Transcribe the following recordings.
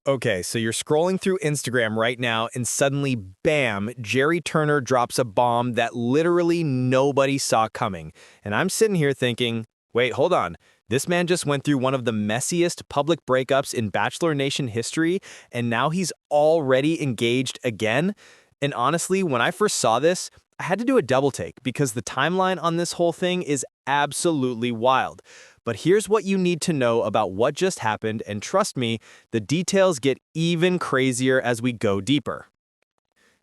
Okay, so you're scrolling through Instagram right now, and suddenly, bam, Jerry Turner drops a bomb that literally nobody saw coming. And I'm sitting here thinking, wait, hold on. This man just went through one of the messiest public breakups in Bachelor Nation history, and now he's already engaged again? And honestly, when I first saw this, I had to do a double take because the timeline on this whole thing is absolutely wild. But here's what you need to know about what just happened, and trust me, the details get even crazier as we go deeper.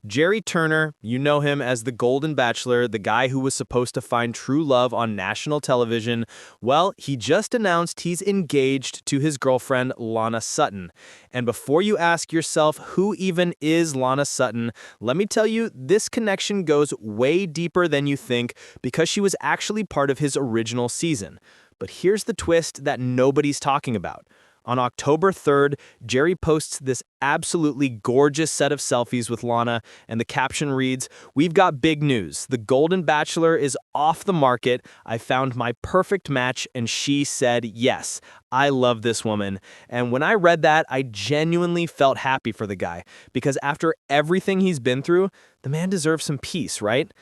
Jerry Turner, you know him as the Golden Bachelor, the guy who was supposed to find true love on national television. Well, he just announced he's engaged to his girlfriend, Lana Sutton. And before you ask yourself who even is Lana Sutton, let me tell you, this connection goes way deeper than you think because she was actually part of his original season. But here's the twist that nobody's talking about. On October 3rd, Jerry posts this absolutely gorgeous set of selfies with Lana, and the caption reads, "We've got big news. The Golden Bachelor is off the market. I found my perfect match, and she said yes. I love this woman." And when I read that, I genuinely felt happy for the guy, because after everything he's been through, the man deserves some peace, right?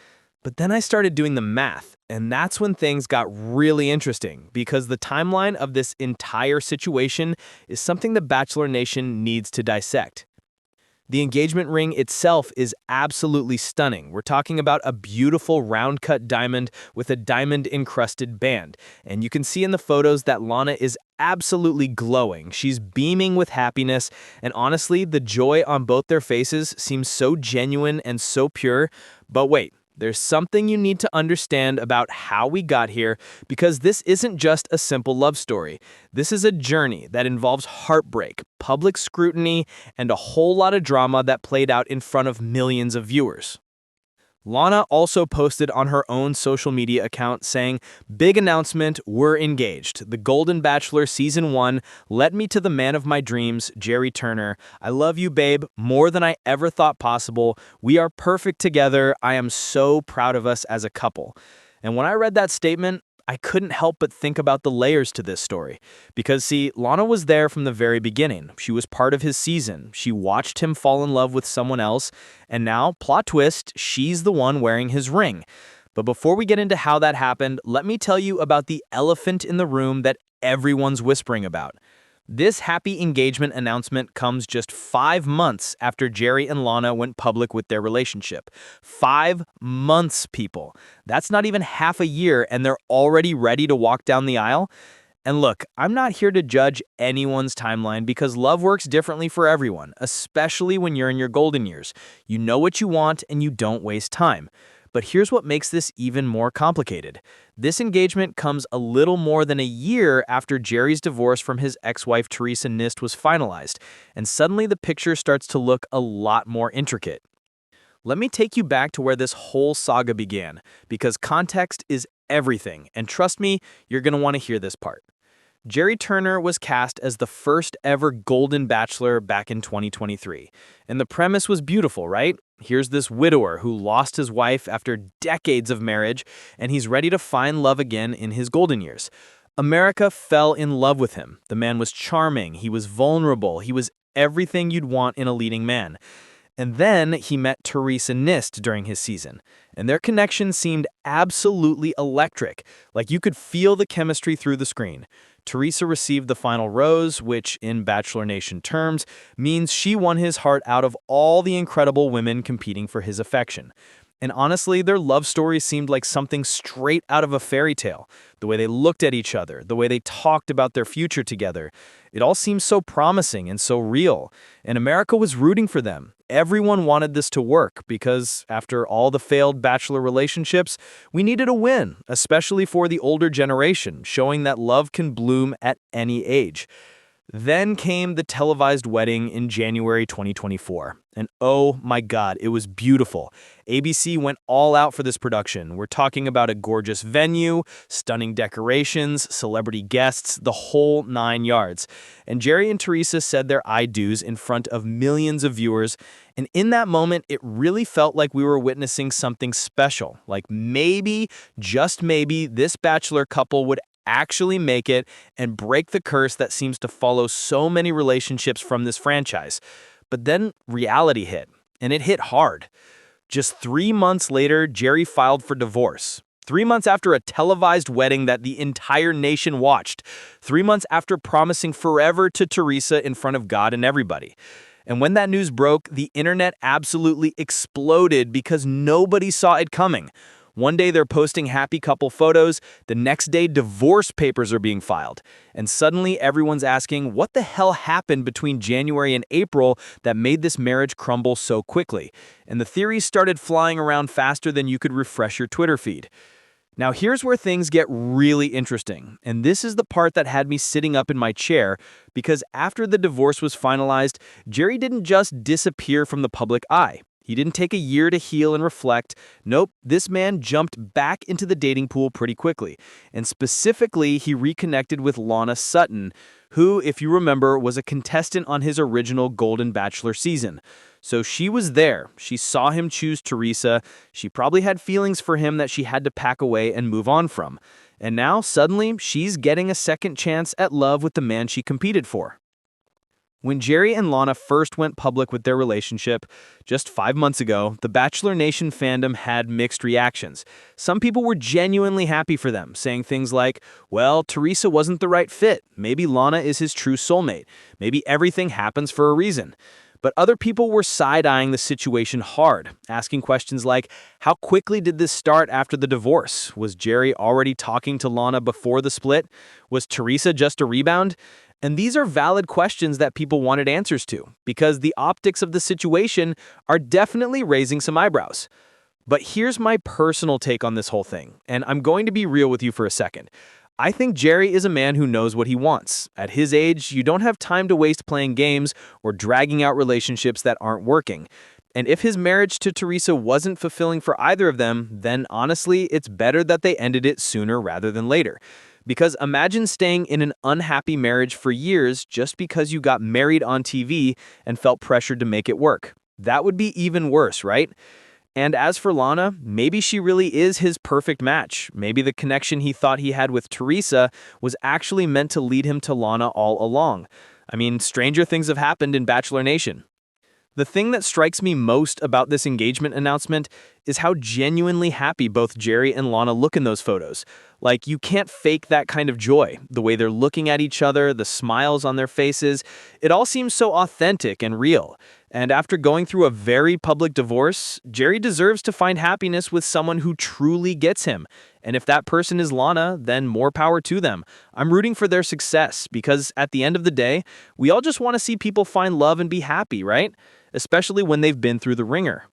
But then I started doing the math, and that's when things got really interesting, because the timeline of this entire situation is something the Bachelor Nation needs to dissect. The engagement ring itself is absolutely stunning. We're talking about a beautiful round-cut diamond with a diamond-encrusted band. And you can see in the photos that Lana is absolutely glowing. She's beaming with happiness, and honestly, the joy on both their faces seems so genuine and so pure. But wait. There's something you need to understand about how we got here, because this isn't just a simple love story. This is a journey that involves heartbreak, public scrutiny, and a whole lot of drama that played out in front of millions of viewers. Lana also posted on her own social media account saying, "Big announcement, we're engaged. The Golden Bachelor Season 1 led me to the man of my dreams, Jerry Turner. I love you, babe, more than I ever thought possible. We are perfect together. I am so proud of us as a couple." And when I read that statement, I couldn't help but think about the layers to this story. Because, see, Lana was there from the very beginning. She was part of his season. She watched him fall in love with someone else. And now, plot twist, she's the one wearing his ring. But before we get into how that happened, let me tell you about the elephant in the room that everyone's whispering about. This happy engagement announcement comes just 5 months after Jerry and Lana went public with their relationship. 5 months, people. That's not even half a year, and they're already ready to walk down the aisle? And look, I'm not here to judge anyone's timeline because love works differently for everyone, especially when you're in your golden years. You know what you want and you don't waste time. But here's what makes this even more complicated. This engagement comes a little more than a year after Jerry's divorce from his ex-wife Teresa Nist was finalized, and suddenly the picture starts to look a lot more intricate. Let me take you back to where this whole saga began, because context is everything, and trust me, you're going to want to hear this part. Jerry Turner was cast as the first ever Golden Bachelor back in 2023. And the premise was beautiful, right? Here's this widower who lost his wife after decades of marriage, and he's ready to find love again in his golden years. America fell in love with him. The man was charming, he was vulnerable, he was everything you'd want in a leading man. And then he met Teresa Nist during his season, and their connection seemed absolutely electric, like you could feel the chemistry through the screen. Teresa received the final rose, which, in Bachelor Nation terms, means she won his heart out of all the incredible women competing for his affection. And honestly, their love story seemed like something straight out of a fairy tale. The way they looked at each other, the way they talked about their future together. It all seemed so promising and so real. And America was rooting for them. Everyone wanted this to work because, after all the failed Bachelor relationships, we needed a win, especially for the older generation, showing that love can bloom at any age. Then came the televised wedding in January 2024. And oh my God, it was beautiful. ABC went all out for this production. We're talking about a gorgeous venue, stunning decorations, celebrity guests, the whole 9 yards. And Jerry and Teresa said their I do's in front of millions of viewers. And in that moment, it really felt like we were witnessing something special. Like maybe, just maybe, this Bachelor couple would actually make it and break the curse that seems to follow so many relationships from this franchise. But then reality hit, and it hit hard. Just 3 months later, Jerry filed for divorce. 3 months after a televised wedding that the entire nation watched. 3 months after promising forever to Teresa in front of God and everybody. And when that news broke, the internet absolutely exploded because nobody saw it coming. One day they're posting happy couple photos, the next day divorce papers are being filed. And suddenly everyone's asking what the hell happened between January and April that made this marriage crumble so quickly. And the theories started flying around faster than you could refresh your Twitter feed. Now here's where things get really interesting, and this is the part that had me sitting up in my chair, because after the divorce was finalized, Jerry didn't just disappear from the public eye. He didn't take a year to heal and reflect. Nope, this man jumped back into the dating pool pretty quickly. And specifically, he reconnected with Lana Sutton, who, if you remember, was a contestant on his original Golden Bachelor season. So she was there. She saw him choose Teresa. She probably had feelings for him that she had to pack away and move on from. And now, suddenly, she's getting a second chance at love with the man she competed for. When Jerry and Lana first went public with their relationship, just 5 months ago, the Bachelor Nation fandom had mixed reactions. Some people were genuinely happy for them, saying things like, well, Teresa wasn't the right fit. Maybe Lana is his true soulmate. Maybe everything happens for a reason. But other people were side-eyeing the situation hard, asking questions like, how quickly did this start after the divorce? Was Jerry already talking to Lana before the split? Was Teresa just a rebound? And these are valid questions that people wanted answers to, because the optics of the situation are definitely raising some eyebrows. But here's my personal take on this whole thing, and I'm going to be real with you for a second. I think Jerry is a man who knows what he wants. At his age, you don't have time to waste playing games or dragging out relationships that aren't working. And if his marriage to Teresa wasn't fulfilling for either of them, then honestly, it's better that they ended it sooner rather than later. Because imagine staying in an unhappy marriage for years just because you got married on TV and felt pressured to make it work. That would be even worse, right? And as for Lana, maybe she really is his perfect match. Maybe the connection he thought he had with Teresa was actually meant to lead him to Lana all along. I mean, stranger things have happened in Bachelor Nation. The thing that strikes me most about this engagement announcement is how genuinely happy both Jerry and Lana look in those photos. Like, you can't fake that kind of joy. The way they're looking at each other, the smiles on their faces, it all seems so authentic and real. And after going through a very public divorce, Jerry deserves to find happiness with someone who truly gets him. And if that person is Lana, then more power to them. I'm rooting for their success because at the end of the day, we all just want to see people find love and be happy, right? Especially when they've been through the ringer.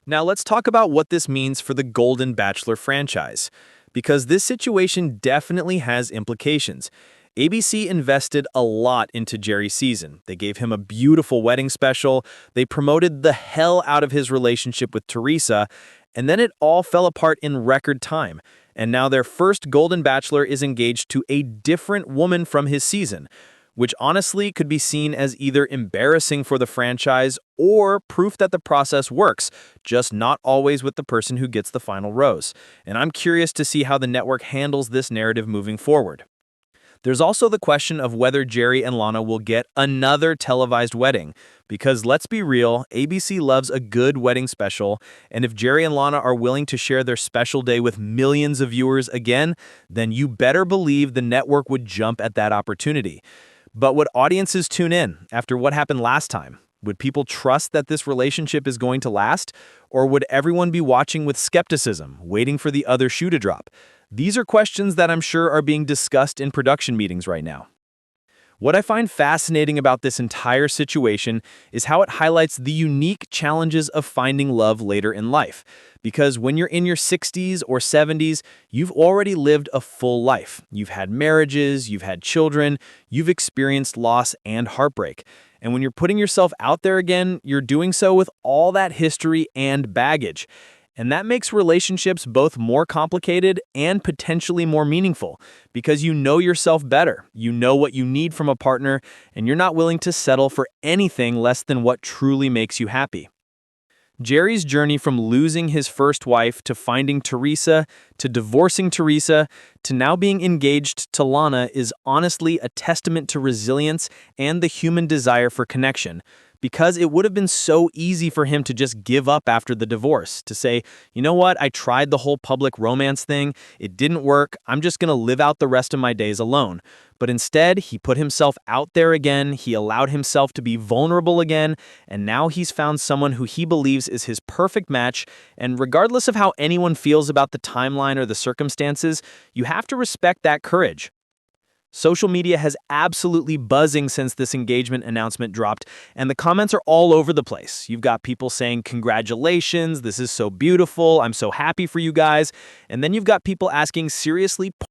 Now let's talk about what this means for the Golden Bachelor franchise, because this situation definitely has implications. ABC invested a lot into Jerry's season. They gave him a beautiful wedding special, they promoted the hell out of his relationship with Teresa, and then it all fell apart in record time. And now their first Golden Bachelor is engaged to a different woman from his season, which honestly could be seen as either embarrassing for the franchise or proof that the process works, just not always with the person who gets the final rose. And I'm curious to see how the network handles this narrative moving forward. There's also the question of whether Jerry and Lana will get another televised wedding, because let's be real, ABC loves a good wedding special, and if Jerry and Lana are willing to share their special day with millions of viewers again, then you better believe the network would jump at that opportunity. But would audiences tune in after what happened last time? Would people trust that this relationship is going to last? Or would everyone be watching with skepticism, waiting for the other shoe to drop? These are questions that I'm sure are being discussed in production meetings right now. What I find fascinating about this entire situation is how it highlights the unique challenges of finding love later in life. Because when you're in your 60s or 70s, you've already lived a full life. You've had marriages, you've had children, you've experienced loss and heartbreak. And when you're putting yourself out there again, you're doing so with all that history and baggage. And that makes relationships both more complicated and potentially more meaningful because you know yourself better, you know what you need from a partner, and you're not willing to settle for anything less than what truly makes you happy. Jerry's journey from losing his first wife to finding Teresa, to divorcing Teresa, to now being engaged to Lana is honestly a testament to resilience and the human desire for connection. Because it would have been so easy for him to just give up after the divorce, to say, you know what, I tried the whole public romance thing, it didn't work, I'm just gonna live out the rest of my days alone. But instead, he put himself out there again, he allowed himself to be vulnerable again, and now he's found someone who he believes is his perfect match, and regardless of how anyone feels about the timeline or the circumstances, you have to respect that courage. Social media has absolutely buzzing since this engagement announcement dropped, and the comments are all over the place. You've got people saying, congratulations, this is so beautiful, I'm so happy for you guys. And then you've got people asking seriously